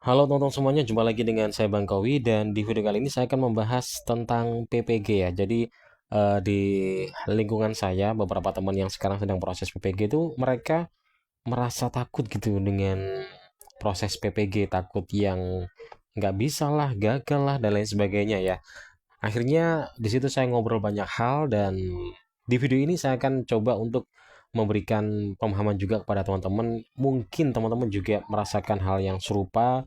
Halo teman-teman semuanya, jumpa lagi dengan saya Bang Kowi dan di video kali ini saya akan membahas tentang PPG ya. Jadi di lingkungan saya beberapa teman yang sekarang sedang proses PPG itu mereka merasa takut gitu dengan proses PPG, takut yang nggak bisa lah, gagal lah dan lain sebagainya ya. Akhirnya di situ saya ngobrol banyak hal dan di video ini saya akan coba untuk memberikan pemahaman juga kepada teman-teman. Mungkin teman-teman juga merasakan hal yang serupa,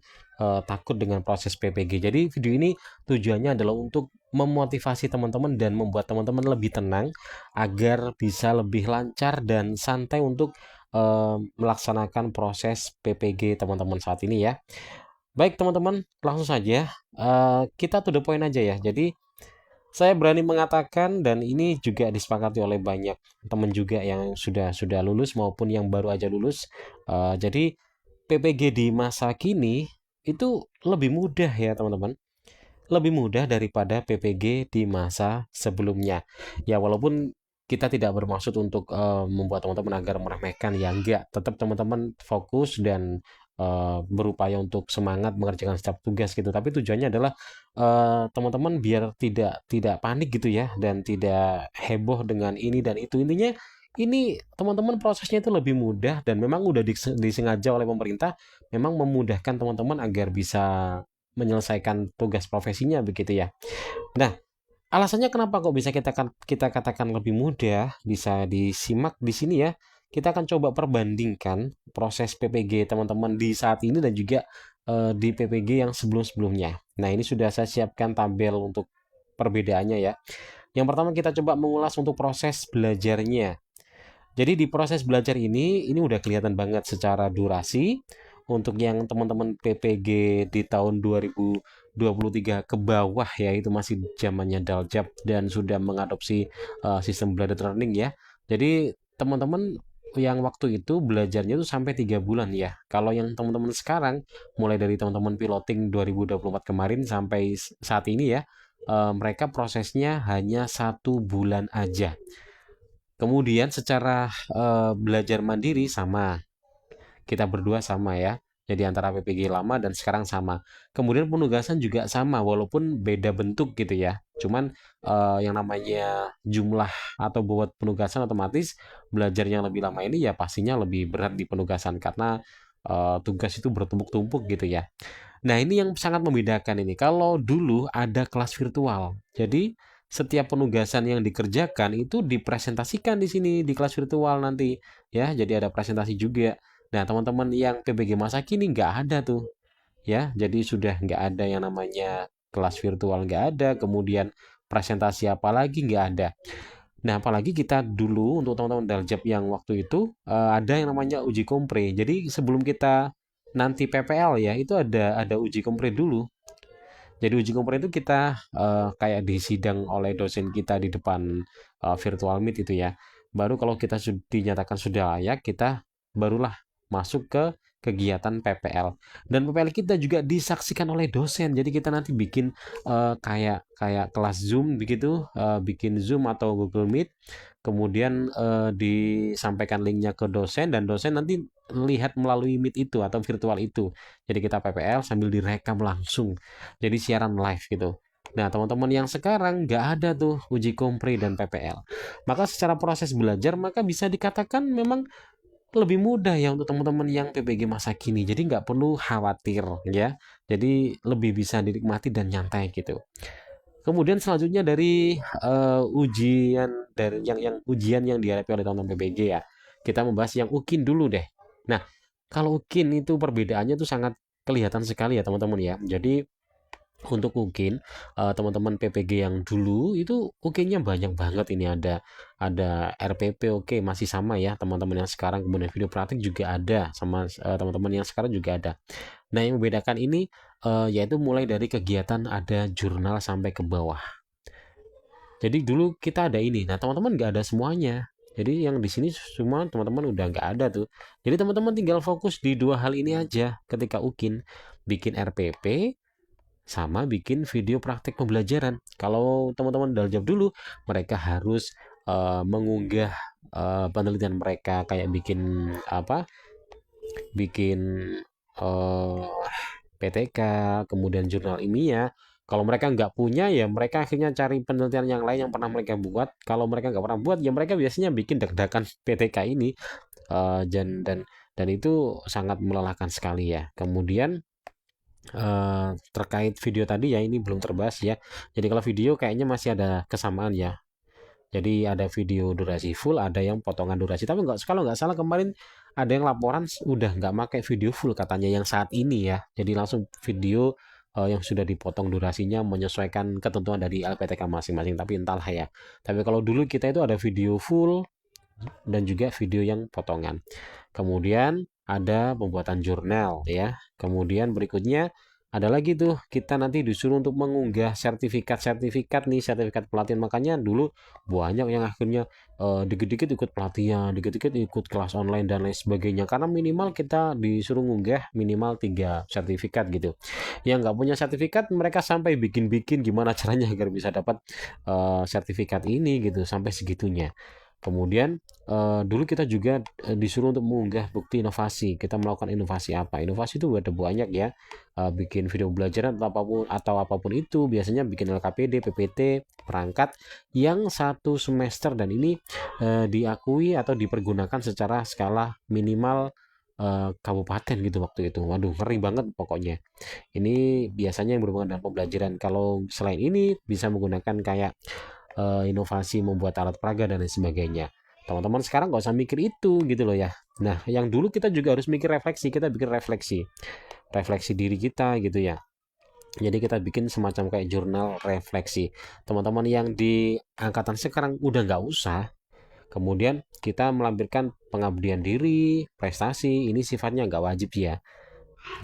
takut dengan proses PPG. Jadi video ini tujuannya adalah untuk memotivasi teman-teman dan membuat teman-teman lebih tenang agar bisa lebih lancar dan santai untuk melaksanakan proses PPG teman-teman saat ini ya. Baik teman-teman, langsung saja kita to the point aja ya. Jadi saya berani mengatakan dan ini juga disepakati oleh banyak teman juga yang sudah lulus maupun yang baru aja lulus. Jadi PPG di masa kini itu lebih mudah ya teman-teman. Lebih mudah daripada PPG di masa sebelumnya. Ya walaupun kita tidak bermaksud untuk membuat teman-teman agar meremehkan ya enggak. Tetap teman-teman fokus dan berupaya untuk semangat mengerjakan setiap tugas gitu. Tapi tujuannya adalah teman-teman biar tidak panik gitu ya dan tidak heboh dengan ini dan itu. Intinya ini teman-teman prosesnya itu lebih mudah dan memang udah disengaja oleh pemerintah memang memudahkan teman-teman agar bisa menyelesaikan tugas profesinya begitu ya. Nah, alasannya kenapa kok bisa kita katakan lebih mudah, bisa disimak di sini ya. Kita akan coba perbandingkan proses PPG teman-teman di saat ini dan juga di PPG yang sebelum-sebelumnya. Nah, ini sudah saya siapkan tabel untuk perbedaannya ya. Yang pertama kita coba mengulas untuk proses belajarnya. Jadi di proses belajar ini udah kelihatan banget secara durasi untuk yang teman-teman PPG di tahun 2023 ke bawah ya itu masih zamannya Daljab dan sudah mengadopsi sistem blended learning ya. Jadi teman-teman yang waktu itu belajarnya itu sampai 3 bulan ya. Kalau yang teman-teman sekarang mulai dari teman-teman piloting 2024 kemarin sampai saat ini ya, mereka prosesnya hanya 1 bulan aja. Kemudian secara belajar mandiri sama, kita berdua sama ya. Jadi antara PPG lama dan sekarang sama. Kemudian penugasan juga sama walaupun beda bentuk gitu ya. Cuman yang namanya jumlah atau bobot penugasan otomatis belajar yang lebih lama ini ya pastinya lebih berat di penugasan karena tugas itu bertumpuk-tumpuk gitu ya. Nah, ini yang sangat membedakan ini. Kalau dulu ada kelas virtual. Jadi, setiap penugasan yang dikerjakan itu dipresentasikan di sini di kelas virtual nanti ya. Jadi ada presentasi juga. Nah, teman-teman yang PBG masa kini nggak ada tuh ya. Jadi sudah nggak ada yang namanya kelas virtual nggak ada. Kemudian presentasi apa lagi nggak ada. Nah, apalagi kita dulu untuk teman-teman Daljab yang waktu itu ada yang namanya uji kompre. Jadi sebelum kita nanti PPL ya, itu ada uji kompre dulu. Jadi uji kompre itu kita kayak disidang oleh dosen kita di depan virtual meet itu ya. Baru kalau kita dinyatakan sudah layak, kita barulah masuk ke kegiatan PPL. Dan PPL kita juga disaksikan oleh dosen. Jadi kita nanti bikin kayak kayak kelas Zoom begitu, bikin Zoom atau Google Meet. Kemudian disampaikan linknya ke dosen dan dosen nanti lihat melalui Meet itu atau virtual itu. Jadi kita PPL sambil direkam langsung jadi siaran live gitu. Nah, teman-teman yang sekarang nggak ada tuh uji kompre dan PPL. Maka secara proses belajar, maka bisa dikatakan memang lebih mudah ya untuk teman-teman yang PPG masa kini. Jadi nggak perlu khawatir ya. Jadi lebih bisa dinikmati dan nyantai gitu. Kemudian selanjutnya dari ujian dari yang ujian yang dihadapi oleh teman-teman PPG ya. Kita membahas yang UKIN dulu deh. Nah, kalau UKIN itu perbedaannya tuh sangat kelihatan sekali ya teman-teman ya. Jadi untuk UKIN, teman-teman PPG yang dulu itu UKIN-nya banyak banget ini ada RPP oke masih sama ya teman-teman yang sekarang kemudian video praktik juga ada sama teman-teman yang sekarang juga ada. Nah yang membedakan ini yaitu mulai dari kegiatan ada jurnal sampai ke bawah. Jadi dulu kita ada ini, nah teman-teman nggak ada semuanya. Jadi yang di sini semua teman-teman udah nggak ada tuh. Jadi teman-teman tinggal fokus di dua hal ini aja ketika UKIN, bikin RPP sama bikin video praktek pembelajaran. Kalau teman-teman daljab dulu, mereka harus mengunggah penelitian mereka kayak bikin apa? Bikin eh, PTK, kemudian jurnal ilmiah. Kalau mereka nggak punya, ya mereka akhirnya cari penelitian yang lain yang pernah mereka buat. Kalau mereka nggak pernah buat, ya mereka biasanya bikin deg-degan PTK ini. Dan itu sangat melelahkan sekali ya. Kemudian terkait video tadi ya, ini belum terbahas ya. Jadi kalau video kayaknya masih ada kesamaan ya. Jadi ada video durasi full, ada yang potongan durasi. Tapi nggak, kalau nggak salah kemarin ada yang laporan udah nggak pakai video full katanya yang saat ini ya. Jadi langsung video yang sudah dipotong durasinya menyesuaikan ketentuan dari LPTK masing-masing. Tapi entahlah ya. Tapi kalau dulu kita itu ada video full dan juga video yang potongan. Kemudian ada pembuatan jurnal ya. Kemudian berikutnya ada lagi tuh, kita nanti disuruh untuk mengunggah sertifikat-sertifikat nih, sertifikat pelatihan. Makanya dulu banyak yang akhirnya dikit-dikit ikut pelatihan, dikit-dikit ikut kelas online dan lain sebagainya. Karena minimal kita disuruh ngunggah minimal 3 sertifikat gitu. Yang nggak punya sertifikat, mereka sampai bikin-bikin gimana caranya agar bisa dapat sertifikat ini gitu, sampai segitunya. Kemudian dulu kita juga disuruh untuk mengunggah bukti inovasi. Kita melakukan inovasi apa? Inovasi itu ada banyak ya. Bikin video belajaran atau apapun itu. Biasanya bikin LKPD, PPT, perangkat yang 1 semester, dan ini diakui atau dipergunakan secara skala minimal kabupaten gitu waktu itu. Waduh, ngeri banget pokoknya. Ini biasanya yang berhubungan dengan pembelajaran. Kalau selain ini bisa menggunakan kayak inovasi membuat alat peraga dan lain sebagainya. Teman-teman sekarang nggak usah mikir itu gitu loh ya. Nah, yang dulu kita juga harus mikir refleksi, kita bikin refleksi diri kita gitu ya. Jadi kita bikin semacam kayak jurnal refleksi. Teman-teman yang di angkatan sekarang udah nggak usah. Kemudian kita melampirkan pengabdian diri, prestasi, ini sifatnya nggak wajib ya.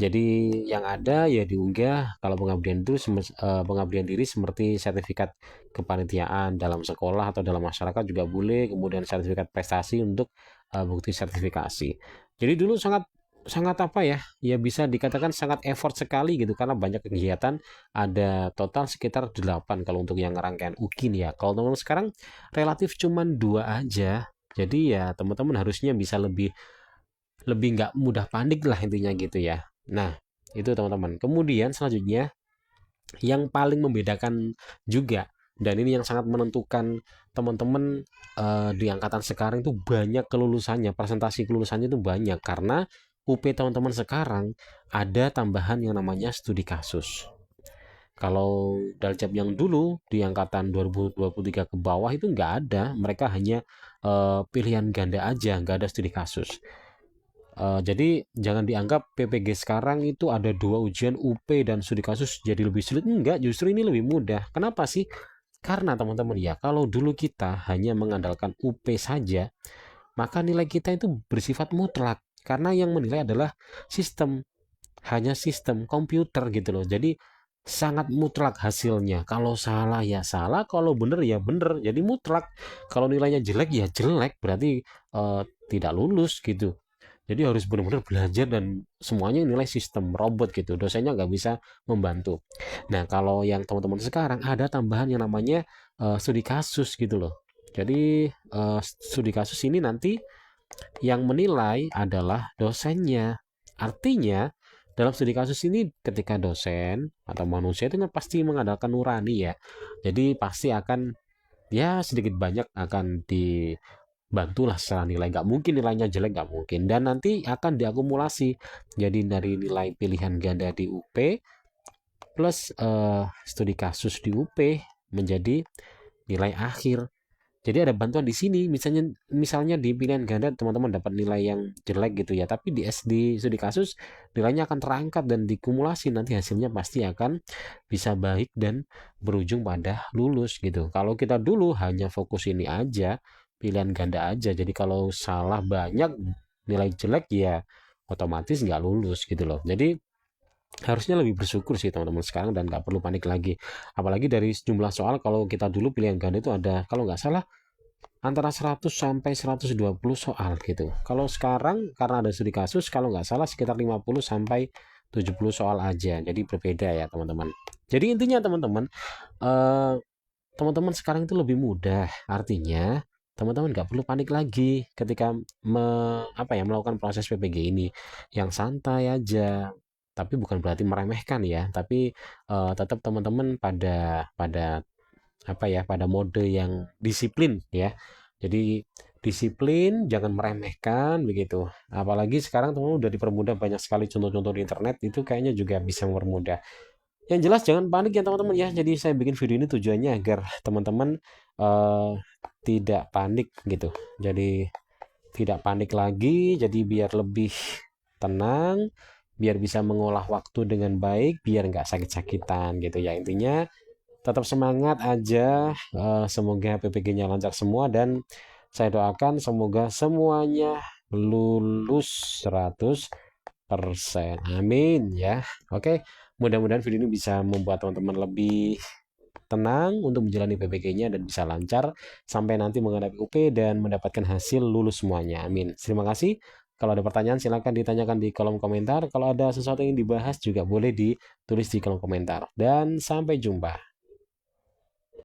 Jadi yang ada ya diunggah. Kalau pengabdian itu pengabdian diri seperti sertifikat kepanitiaan dalam sekolah atau dalam masyarakat juga boleh. Kemudian sertifikat prestasi untuk bukti sertifikasi. Jadi dulu sangat sangat apa ya? Ya bisa dikatakan sangat effort sekali gitu karena banyak kegiatan. Ada total sekitar 8 kalau untuk yang rangkaian UKIN ya. Kalau teman-teman sekarang relatif cuman 2 aja. Jadi ya teman-teman harusnya bisa lebih lebih nggak mudah panik lah intinya gitu ya. Nah, itu teman-teman. Kemudian selanjutnya yang paling membedakan juga, dan ini yang sangat menentukan teman-teman di angkatan sekarang itu banyak kelulusannya, presentasi kelulusannya itu banyak karena UP teman-teman sekarang ada tambahan yang namanya studi kasus. Kalau Daljab yang dulu di angkatan 2023 ke bawah itu nggak ada, mereka hanya pilihan ganda aja, nggak ada studi kasus. Jadi jangan dianggap PPG sekarang itu ada 2 ujian UP dan studi kasus jadi lebih sulit. Enggak, justru ini lebih mudah. Kenapa sih? Karena teman-teman ya, kalau dulu kita hanya mengandalkan UP saja, maka nilai kita itu bersifat mutlak. Karena yang menilai adalah sistem, hanya sistem komputer gitu loh. Jadi sangat mutlak hasilnya. Kalau salah ya salah, kalau benar ya benar. Jadi mutlak. Kalau nilainya jelek ya jelek, berarti tidak lulus gitu. Jadi harus benar-benar belajar dan semuanya nilai sistem robot gitu. Dosennya nggak bisa membantu. Nah, kalau yang teman-teman sekarang ada tambahan yang namanya studi kasus gitu loh. Jadi studi kasus ini nanti yang menilai adalah dosennya. Artinya dalam studi kasus ini ketika dosen atau manusia itu kan pasti mengandalkan nurani ya. Jadi pasti akan ya sedikit banyak akan dibantulah secara nilai. Nggak mungkin nilainya jelek, nggak mungkin. Dan nanti akan diakumulasi. Jadi dari nilai pilihan ganda di UP plus studi kasus di UP menjadi nilai akhir. Jadi ada bantuan di sini, misalnya di pilihan ganda teman-teman dapat nilai yang jelek gitu ya, tapi di SD studi kasus nilainya akan terangkat dan dikumulasi, nanti hasilnya pasti akan bisa baik dan berujung pada lulus gitu. Kalau kita dulu hanya fokus ini aja, pilihan ganda aja, jadi kalau salah banyak nilai jelek ya otomatis nggak lulus gitu loh. Jadi harusnya lebih bersyukur sih teman-teman sekarang dan nggak perlu panik lagi. Apalagi dari sejumlah soal, kalau kita dulu pilihan ganda itu ada kalau nggak salah antara 100 sampai 120 soal gitu. Kalau sekarang karena ada studi kasus kalau nggak salah sekitar 50 sampai 70 soal aja. Jadi berbeda ya teman-teman. Jadi intinya teman-teman, eh, teman-teman sekarang itu lebih mudah. Artinya teman-teman nggak perlu panik lagi ketika melakukan proses PPG ini. Yang santai aja. tapi bukan berarti meremehkan ya, tapi tetap teman-teman pada apa ya, pada mode yang disiplin ya. Jadi disiplin, jangan meremehkan begitu. Apalagi sekarang teman-teman udah dipermudah banyak sekali contoh-contoh di internet, itu kayaknya juga bisa mempermudah. Yang jelas jangan panik ya teman-teman ya. Jadi saya bikin video ini tujuannya agar teman-teman eh, tidak panik gitu. Jadi tidak panik lagi, jadi biar lebih tenang, biar bisa mengolah waktu dengan baik, biar nggak sakit-sakitan gitu ya. Intinya tetap semangat aja, semoga PPG-nya lancar semua dan saya doakan semoga semuanya lulus 100%. Amin ya. Oke, mudah-mudahan video ini bisa membuat teman-teman lebih tenang untuk menjalani PPG-nya dan bisa lancar sampai nanti menghadapi UP dan mendapatkan hasil lulus semuanya. Amin. Terima kasih. Kalau ada pertanyaan silahkan ditanyakan di kolom komentar. Kalau ada sesuatu yang dibahas juga boleh ditulis di kolom komentar. Dan sampai jumpa.